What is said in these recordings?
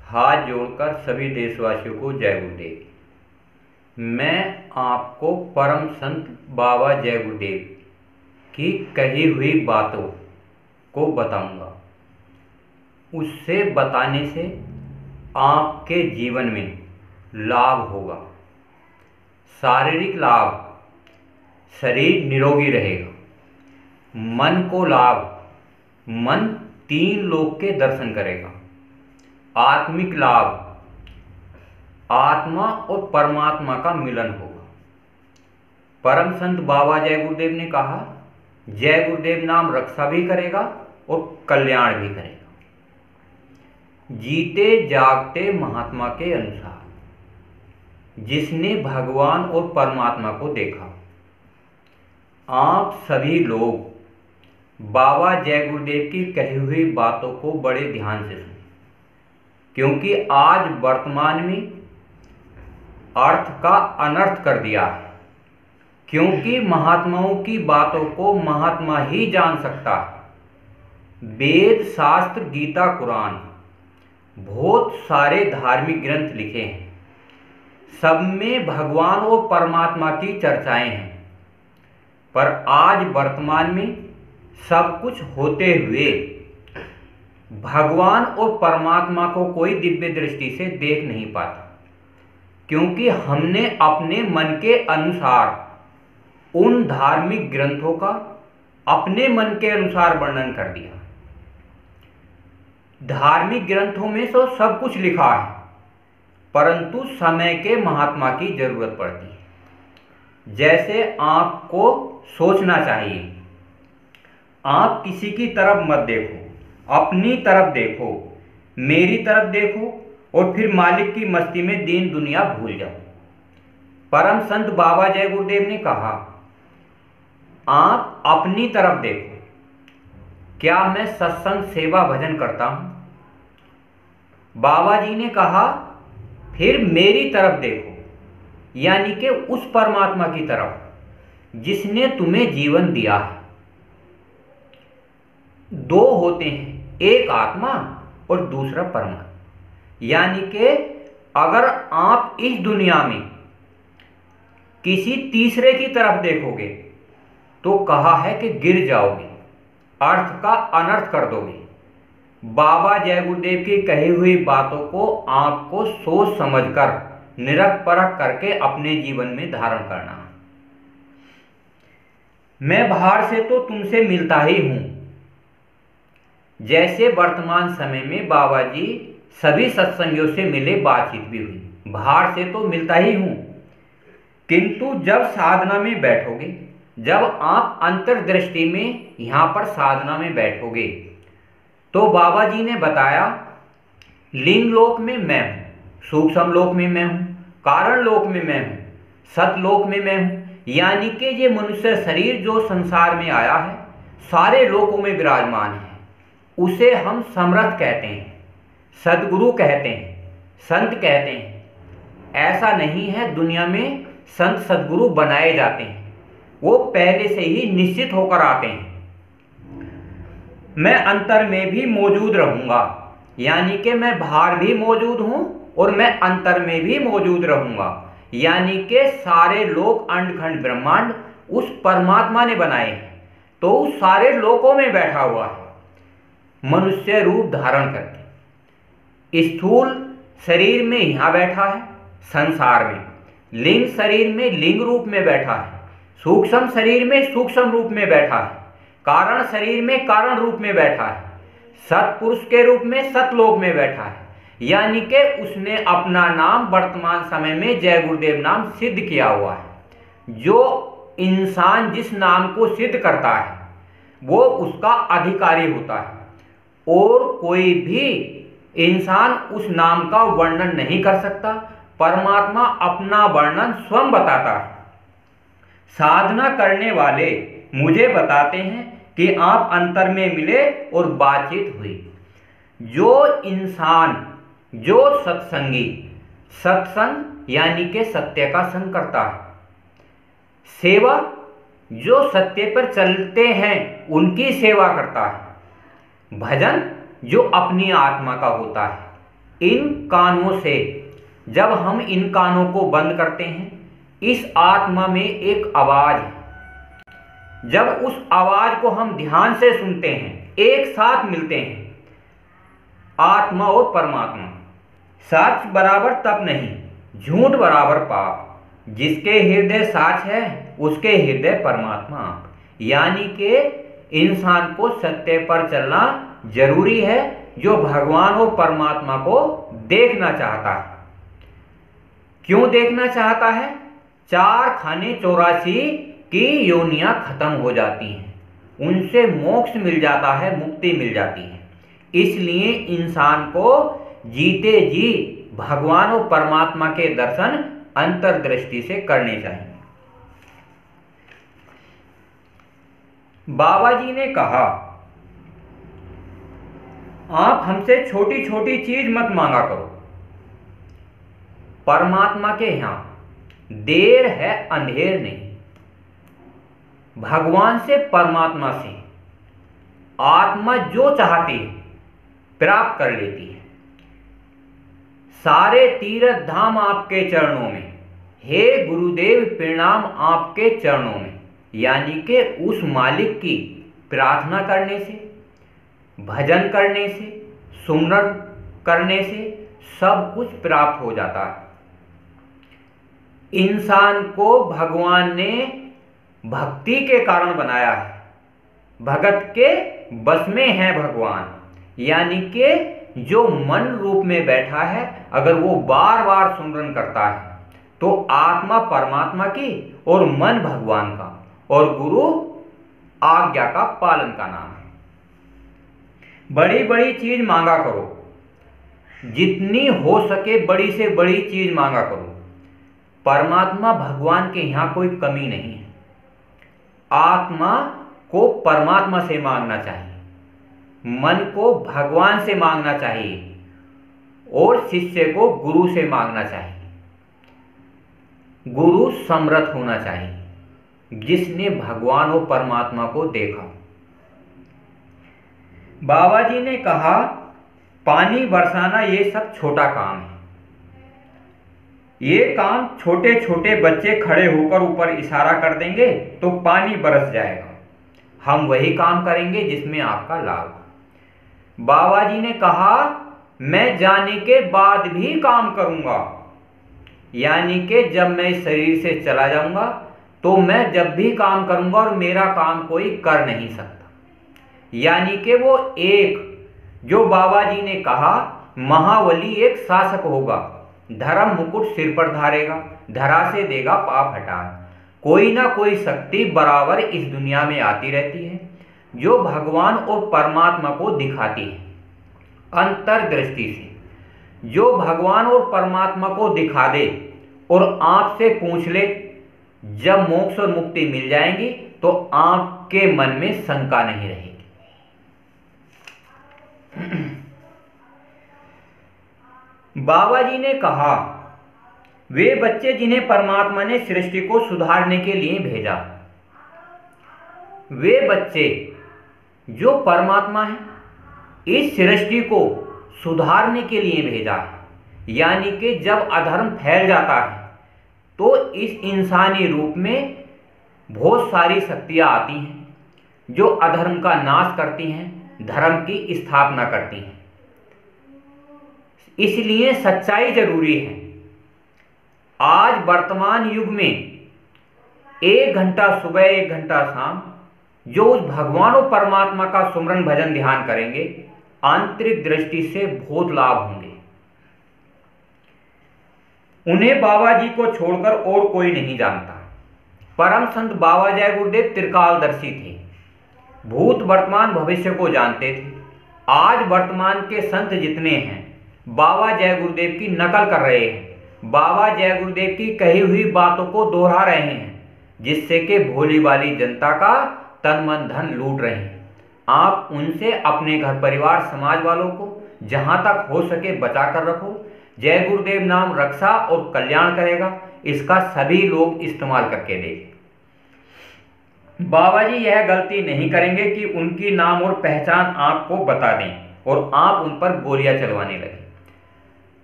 हाथ जोड़कर सभी देशवासियों को जय गुरुदेव। मैं आपको परम संत बाबा जय गुरुदेव की कही हुई बातों को बताऊंगा। उससे बताने से आपके जीवन में लाभ होगा। शारीरिक लाभ, शरीर निरोगी रहेगा। मन को लाभ, मन 3 लोक के दर्शन करेगा। आत्मिक लाभ, आत्मा और परमात्मा का मिलन होगा। परम संत बाबा जय गुरुदेव ने कहा, जय गुरुदेव नाम रक्षा भी करेगा और कल्याण भी करेगा। जीते जागते महात्मा के अनुसार, जिसने भगवान और परमात्मा को देखा। आप सभी लोग बाबा जय गुरुदेव की कही हुई बातों को बड़े ध्यान से सुनें, क्योंकि आज वर्तमान में अर्थ का अनर्थ कर दिया है। क्योंकि महात्माओं की बातों को महात्मा ही जान सकता है। वेद, शास्त्र, गीता, कुरान, बहुत सारे धार्मिक ग्रंथ लिखे हैं। सब में भगवान और परमात्मा की चर्चाएं हैं। पर आज वर्तमान में सब कुछ होते हुए भगवान और परमात्मा को कोई दिव्य दृष्टि से देख नहीं पाता, क्योंकि हमने अपने मन के अनुसार उन धार्मिक ग्रंथों का अपने मन के अनुसार वर्णन कर दिया। धार्मिक ग्रंथों में तो सब कुछ लिखा है, परंतु समय के महात्मा की जरूरत पड़ती है। जैसे आपको सोचना चाहिए, आप किसी की तरफ मत देखो, अपनी तरफ देखो, मेरी तरफ देखो और फिर मालिक की मस्ती में दीन दुनिया भूल जाओ। परम संत बाबा जय गुरुदेव ने कहा, आप अपनी तरफ देखो। क्या मैं सत्संग, सेवा, भजन करता हूं? बाबा जी ने कहा, फिर मेरी तरफ देखो, यानी कि उस परमात्मा की तरफ जिसने तुम्हें जीवन दिया है। 2 होते हैं, एक आत्मा और दूसरा परमात्मा। यानी कि अगर आप इस दुनिया में किसी तीसरे की तरफ देखोगे तो कहा है कि गिर जाओगे, अर्थ का अनर्थ कर दोगे। बाबा जय गुरुदेव की कही हुई बातों को आपको सोच समझकर, निरख परख करके अपने जीवन में धारण करना है। मैं बाहर से तो तुमसे मिलता ही हूं। जैसे वर्तमान समय में बाबा जी सभी सत्संगियों से मिले, बातचीत भी हुई। बाहर से तो मिलता ही हूं, किंतु जब साधना में बैठोगे, जब आप अंतर्दृष्टि में यहां पर साधना में बैठोगे, तो बाबा जी ने बताया, लिंग लोक में मैं हूं, सूक्ष्म लोक में मैं हूं, कारण लोक में मैं हूं, सतलोक में मैं हूं। यानी कि ये मनुष्य शरीर जो संसार में आया है, सारे लोकों में विराजमान है। उसे हम समर्थ कहते हैं, सदगुरु कहते हैं, संत कहते हैं। ऐसा नहीं है दुनिया में संत सदगुरु बनाए जाते हैं, वो पहले से ही निश्चित होकर आते हैं। मैं अंतर में भी मौजूद रहूंगा, यानी कि मैं बाहर भी मौजूद हूं और मैं अंतर में भी मौजूद रहूंगा। यानी कि सारे लोक, अंडखंड, ब्रह्मांड उस परमात्मा ने बनाए हैं, तो उस सारे लोकों में बैठा हुआ है, मनुष्य रूप धारण करके। स्थूल शरीर में यहां बैठा है संसार में, लिंग शरीर में लिंग रूप में बैठा है, सूक्ष्म शरीर में सूक्ष्म रूप में बैठा है, कारण शरीर में कारण रूप में बैठा है, सतपुरुष के रूप में सतलोक में बैठा है। यानी कि उसने अपना नाम वर्तमान समय में जय गुरुदेव नाम सिद्ध किया हुआ है। जो इंसान जिस नाम को सिद्ध करता है वो उसका अधिकारी होता है, और कोई भी इंसान उस नाम का वर्णन नहीं कर सकता। परमात्मा अपना वर्णन स्वयं बताता है। साधना करने वाले मुझे बताते हैं कि आप अंतर में मिले और बातचीत हुई। जो इंसान, जो सत्संगी, सत्संग यानी कि सत्य का संग करता है, सेवा जो सत्य पर चलते हैं उनकी सेवा करता है, भजन जो अपनी आत्मा का होता है, इन कानों से, जब हम इन कानों को बंद करते हैं, इस आत्मा में एक आवाज है। जब उस आवाज को हम ध्यान से सुनते हैं, एक साथ मिलते हैं आत्मा और परमात्मा। सच बराबर तप नहीं, झूठ बराबर पाप। जिसके हृदय साच है, उसके हृदय परमात्मा आप। यानी कि इंसान को सत्य पर चलना जरूरी है, जो भगवान और परमात्मा को देखना चाहता है। क्यों देखना चाहता है? 4 खाने 84 की योनियां खत्म हो जाती हैं, उनसे मोक्ष मिल जाता है, मुक्ति मिल जाती है। इसलिए इंसान को जीते जी भगवान और परमात्मा के दर्शन अंतर्दृष्टि से करने चाहिए। बाबा जी ने कहा, आप हमसे छोटी छोटी चीज मत मांगा करो। परमात्मा के यहां देर है, अंधेर नहीं। भगवान से, परमात्मा से आत्मा जो चाहती है प्राप्त कर लेती है। सारे तीर्थ धाम आपके चरणों में, हे गुरुदेव प्रणाम आपके चरणों में। यानी कि उस मालिक की प्रार्थना करने से, भजन करने से, सुमरन करने से सब कुछ प्राप्त हो जाता है। इंसान को भगवान ने भक्ति के कारण बनाया है। भगत के बस में है भगवान। यानी कि जो मन रूप में बैठा है, अगर वो बार बार सुमरन करता है तो आत्मा परमात्मा की और मन भगवान का और गुरु आज्ञा का पालन का नाम है। बड़ी बड़ी चीज मांगा करो, जितनी हो सके बड़ी से बड़ी चीज मांगा करो। परमात्मा भगवान के यहां कोई कमी नहीं है। आत्मा को परमात्मा से मांगना चाहिए, मन को भगवान से मांगना चाहिए और शिष्य को गुरु से मांगना चाहिए। गुरु समर्थ होना चाहिए, जिसने भगवान और परमात्मा को देखा। बाबा जी ने कहा, पानी बरसाना ये सब छोटा काम है। ये काम छोटे छोटे बच्चे खड़े होकर ऊपर इशारा कर देंगे तो पानी बरस जाएगा। हम वही काम करेंगे जिसमें आपका लाभ। बाबा जी ने कहा, मैं जाने के बाद भी काम करूंगा। यानी कि जब मैं इस शरीर से चला जाऊंगा तो मैं जब भी काम करूंगा और मेरा काम कोई कर नहीं सकता। यानी कि वो एक, जो बाबा जी ने कहा, महाबली एक शासक होगा, धर्म मुकुट सिर पर धारेगा, धरा से देगा पाप हटा। कोई ना कोई शक्ति बराबर इस दुनिया में आती रहती है, जो भगवान और परमात्मा को दिखाती है अंतर्दृष्टि से। जो भगवान और परमात्मा को दिखा दे और आपसे पूछ ले, जब मोक्ष और मुक्ति मिल जाएंगी तो आपके मन में शंका नहीं रहेगी। बाबा जी ने कहा, वे बच्चे जिन्हें परमात्मा ने सृष्टि को सुधारने के लिए भेजा, वे बच्चे जो परमात्मा है, इस सृष्टि को सुधारने के लिए भेजा है। यानी कि जब अधर्म फैल जाता है तो इस इंसानी रूप में बहुत सारी शक्तियां आती हैं, जो अधर्म का नाश करती हैं, धर्म की स्थापना करती हैं। इसलिए सच्चाई जरूरी है। आज वर्तमान युग में 1 घंटा सुबह 1 घंटा शाम जो उस भगवान और परमात्मा का सुमरन भजन ध्यान करेंगे, आंतरिक दृष्टि से बहुत लाभ होंगे। उन्हें बाबा जी को छोड़कर और कोई नहीं जानता। परम संत बाबा जय गुरुदेव त्रिकालदर्शी थे, भूत वर्तमान भविष्य को जानते थे। आज वर्तमान के संत जितने हैं, बाबा जय गुरुदेव की नकल कर रहे हैं, बाबा जय गुरुदेव की कही हुई बातों को दोहरा रहे हैं, जिससे कि भोली भाली जनता का तन मन धन लूट रहे हैं। आप उनसे अपने घर परिवार समाज वालों को जहां तक हो सके बचा कर रखो। जय गुरुदेव नाम रक्षा और कल्याण करेगा, इसका सभी लोग इस्तेमाल करके देखें। बाबा जी यह गलती नहीं करेंगे कि उनकी नाम और पहचान आपको बता दें और आप उन पर गोलियां चलवाने लगें।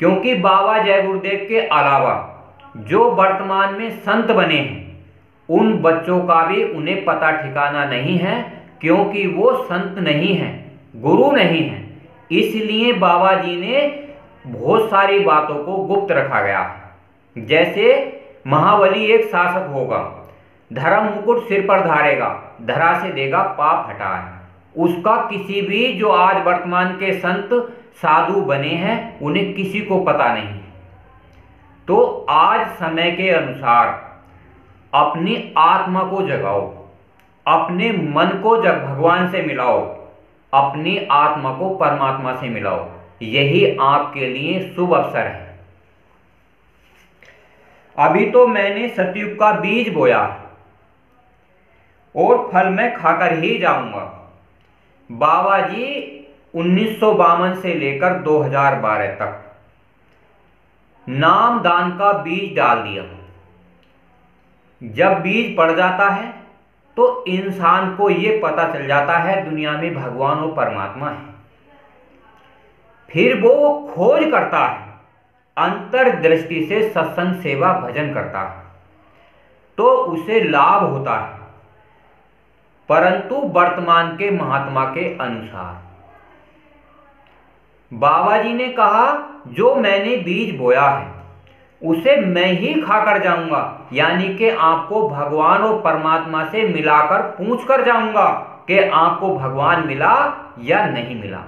क्योंकि बाबा जय गुरुदेव के अलावा जो वर्तमान में संत बने हैं उन बच्चों का भी उन्हें पता ठिकाना नहीं है, क्योंकि वो संत नहीं हैं, गुरु नहीं हैं। इसलिए बाबा जी ने बहुत सारी बातों को गुप्त रखा गया। जैसे महाबली एक शासक होगा, धर्म मुकुट सिर पर धारेगा, धरा से देगा पाप हटाए। उसका किसी भी जो आज वर्तमान के संत साधु बने हैं उन्हें किसी को पता नहीं। तो आज समय के अनुसार अपनी आत्मा को जगाओ, अपने मन को जब भगवान से मिलाओ, अपनी आत्मा को परमात्मा से मिलाओ। यही आपके लिए शुभ अवसर है। अभी तो मैंने सतयुग का बीज बोया और फल मैं खाकर ही जाऊंगा। बाबा जी 1952 से लेकर 2012 तक नाम दान का बीज डाल दिया। जब बीज पड़ जाता है तो इंसान को यह पता चल जाता है दुनिया में भगवान और परमात्मा है। फिर वो खोज करता है, अंतर्दृष्टि से सत्संग सेवा भजन करता है तो उसे लाभ होता है, परंतु वर्तमान के महात्मा के अनुसार। बाबा जी ने कहा जो मैंने बीज बोया है उसे मैं ही खाकर जाऊंगा, यानी कि आपको भगवान और परमात्मा से मिलाकर पूछ कर जाऊंगा कि आपको भगवान मिला या नहीं मिला।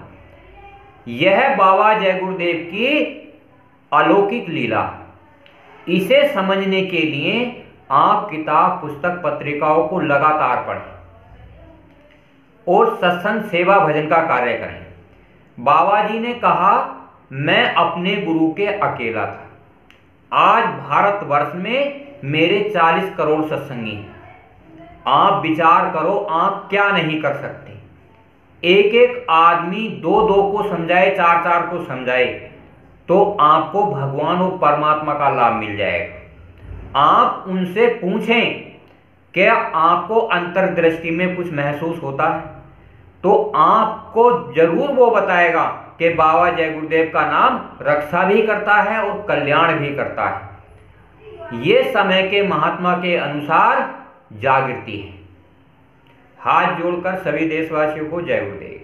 यह बाबा जय गुरुदेव की अलौकिक लीला। इसे समझने के लिए आप किताब पुस्तक पत्रिकाओं को लगातार पढ़ें और सत्संग सेवा भजन का कार्य करें। बाबा जी ने कहा मैं अपने गुरु के अकेला था। आज भारतवर्ष में मेरे 40 करोड़ सत्संगी हैं। आप विचार करो आप क्या नहीं कर सकते। एक एक आदमी दो दो को समझाए, चार चार को समझाए तो आपको भगवान और परमात्मा का लाभ मिल जाएगा। आप उनसे पूछें क्या आपको अंतर्दृष्टि में कुछ महसूस होता है, तो आपको जरूर वो बताएगा कि बाबा जय गुरुदेव का नाम रक्षा भी करता है और कल्याण भी करता है। ये समय के महात्मा के अनुसार जागृति है। हाथ जोड़कर सभी देशवासियों को जय गुरुदेव।